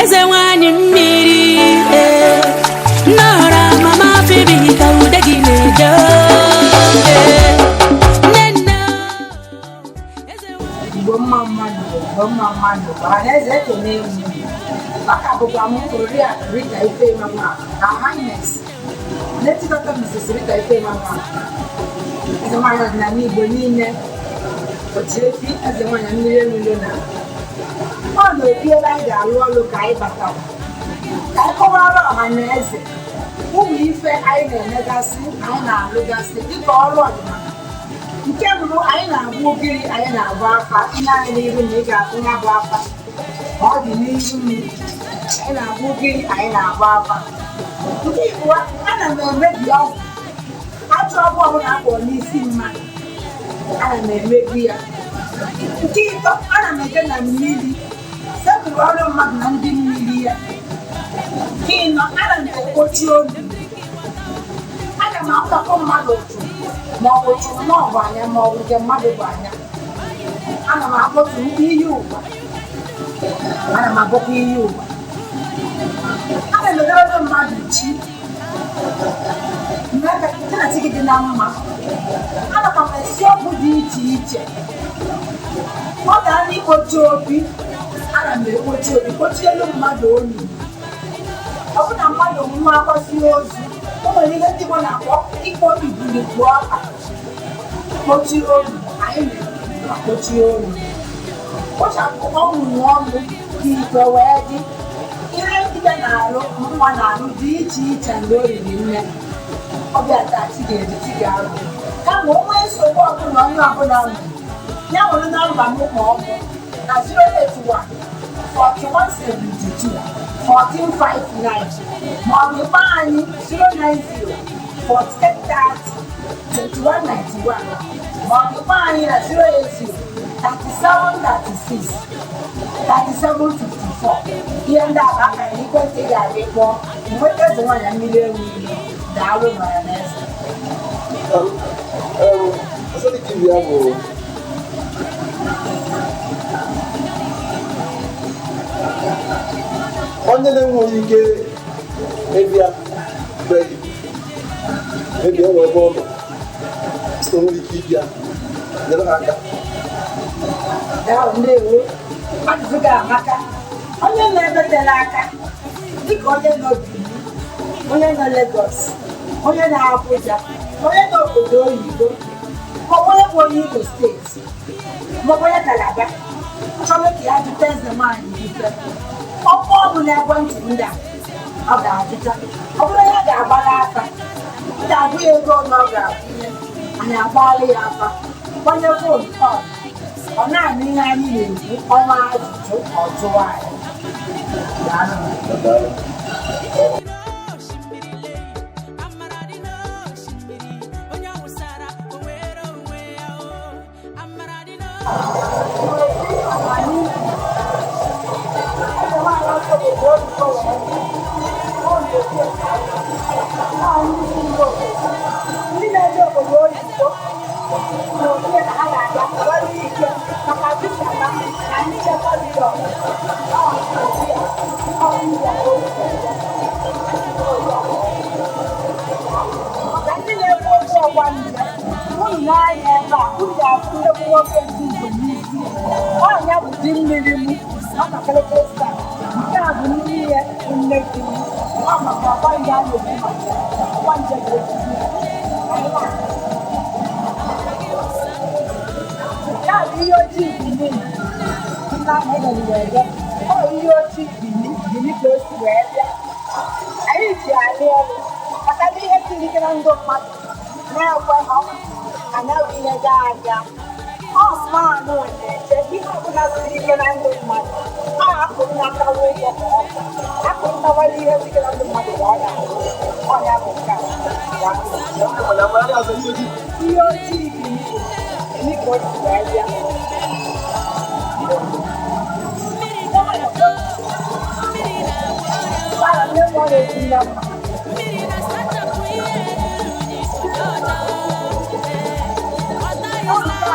Ezenwanyi mmiri nora mama baby ka udegi nejo Igbo mama Highness ekene unu maka bụkwa m Rita Ifeyinwa na Highness n'etikọta Mrs. Rita Ifeyinwa Ezenwanyi ọdịnala Igbo niile Ojiefi Ezenwanyi Mmirienweilo na ọ na-ebi ebe anyị ga-alụ ọrụ ka anyị batara ka anyị kọwara ọha na eze ụmụ ife anyị na-emegasị anyị na-alụgasị dịka ọrụ ọdịnala. Nke mbụ anyị na-agba ogiri, anyị na-agba afa, ihe anyị n'ihu na ị ga-atụ ya bụ afa ma ọ dị n'ihu m. Anyị na-agba ogiri, anyị na-agba afa. Nke ịbụọ, ana m emebi ọgwụ ajọ ọgwụ ọbụla akpọrọ n'isi mmadụ, ana m emebi ya. Nke ịtọ, ana m eje na mmiri sepụrụ ọrụ mmadụ na ndị mmiri ya. Nke ịnọ, ana m ekpochi obi, ana m akwakọ mmadụ otu ma ọ bụ chụrụ ma ọ bụ anya ma ọ bụ nke mmadụ bụ anya. Ana m akpọtụ iyi ụwa, ana m abọkwa iyi ụwa. Ana m edebe mmadụ chi na-eti gị dị na mma. Ana m esi ọgwụ dị iche iche. Ọ gara n'ikpochi obi, ana m ekpochi obi, kpochi elu mmadụ oyi. Ọ bụ na mmadụ nwa akwasị ozu, o nwere ihe ndị Igbo na-akpọ ikpo ibulibụ ọka. Kpochi obi, anyị na-akpochi obi. Kpochapụ ọnwụ ọnụ dị ike wee dị. Ihe dibịa na-alụ, nwa na-alụ dị iche iche mgbe o riri nne. Ọbịa taa chi ga-eji chi ga-alụ. Kama o nwee nsogbu ọbụla onye ọbụla nwere, ya nwere nọmba m ma ọ bụ na 081 4172 1459 ma ọ bụ ịkpọ anyị 090 4830 2191 ma ọ bụ ịkpọ anyị na 080 3736 3754. Ihe ndị a bụ akara ekwentị ga-abịa kpọọ nweta Ezenwanyi Mmirienweilo. Daalụ mara n'eze. Onye na-enweghị ike ịbịa ebe enwe ebe ọnụ site nwere ike ịbịa nyere ha aka. Ndewo, ajụjụ ga-amaka. Onye na-ebetela aka dịka onye nọ Benin, onye nọ Lagos, onye nọ Abuja, onye nọ obodo oyibo, maọbụ onye bụ onye Igbo steeti, maọbụ onye Kalaba, chọrọ ka ya jụta Ezenwanyi ife. Ọkụ ọ bụ n'ekwentị ndị a, ọ ga-ajụta. Ọ bụrụ ya ga-agbara afa, m ga-agụ ya ego ole ọ ga-akwụnye, anyị agbaala ya afa, gbanye fon kọl, ọ na-anụ ihe anyị na-ekwu, ọnwa ajụjụ ọ jụwa anyị. Ndị na-eje obodo oyibo n'oge na ha ga-abịa nwere ike maka visa na nchekwa dị ọzọ. Maka ndị na-ekwu okwu ọgwa nje, unu na-anya ebe a, unu ga-afụ nnekwu nwoke ndị Igbo n'isi. Ọnya bụ di mmiri m, ọ na-akịrịkịrị staa. Nke a bụ ndị ihe nne gị. Ọ maka ọgwa nje a na-ekwu maka ọgwa nje ga-ejizi ya. Ya bụ ihe ojii Benin nna m emeriri ege. Ọ ihe ojii Benin ka o si wee bịa. Anyị ji alị ọrụ maka na ihe siri ike na ndụ mmadụ na-ekwe ha anaghị ihe gaa aga. Ọ smanụ na-eche ihe ọbụla siri ike na ndụ mmadụ. Ọ akụrụ n'akawa ụgwọ ka ọ akụrụ ntawara ihe siri ike na ndụ mmadụ ka ọ ga-ahụ. Ọ ya bụ nke a. Ihe ojii Benin ka o si wee bịa. Oh,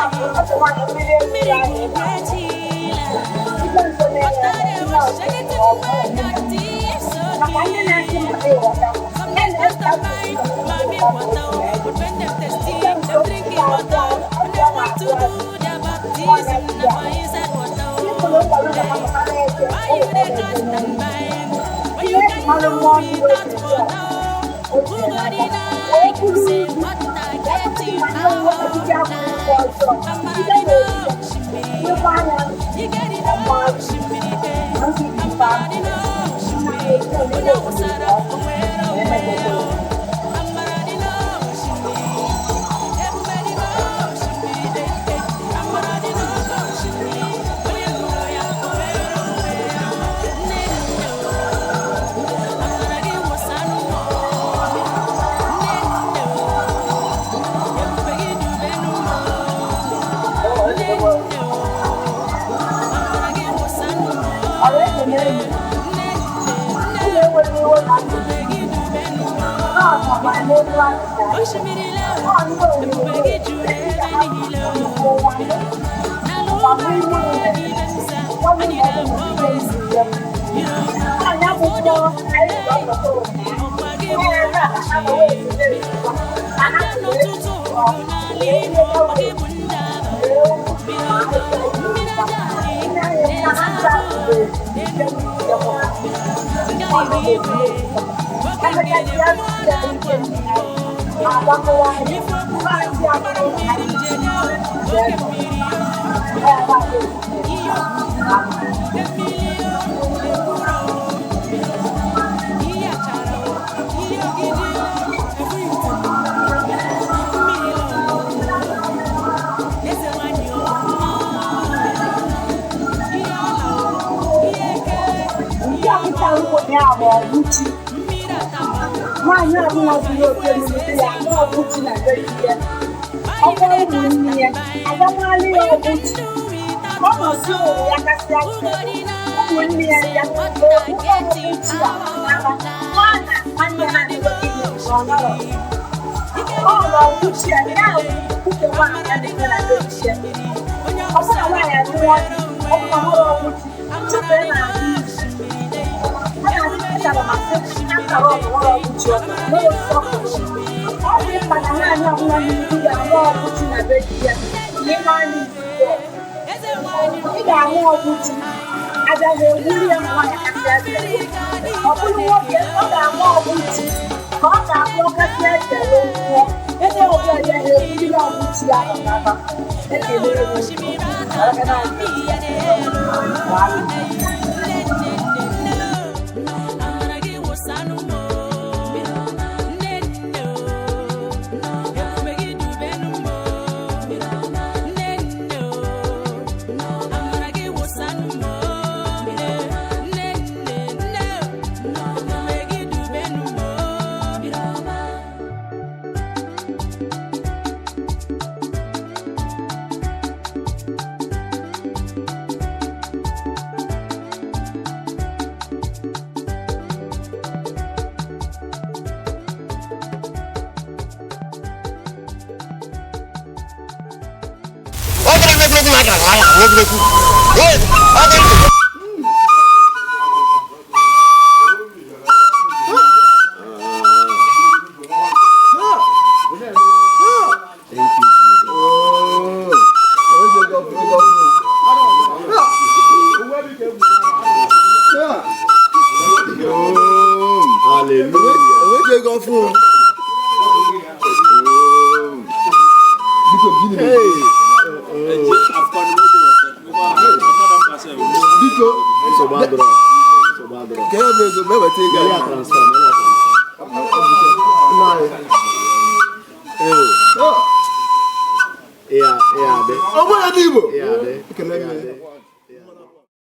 Yeah,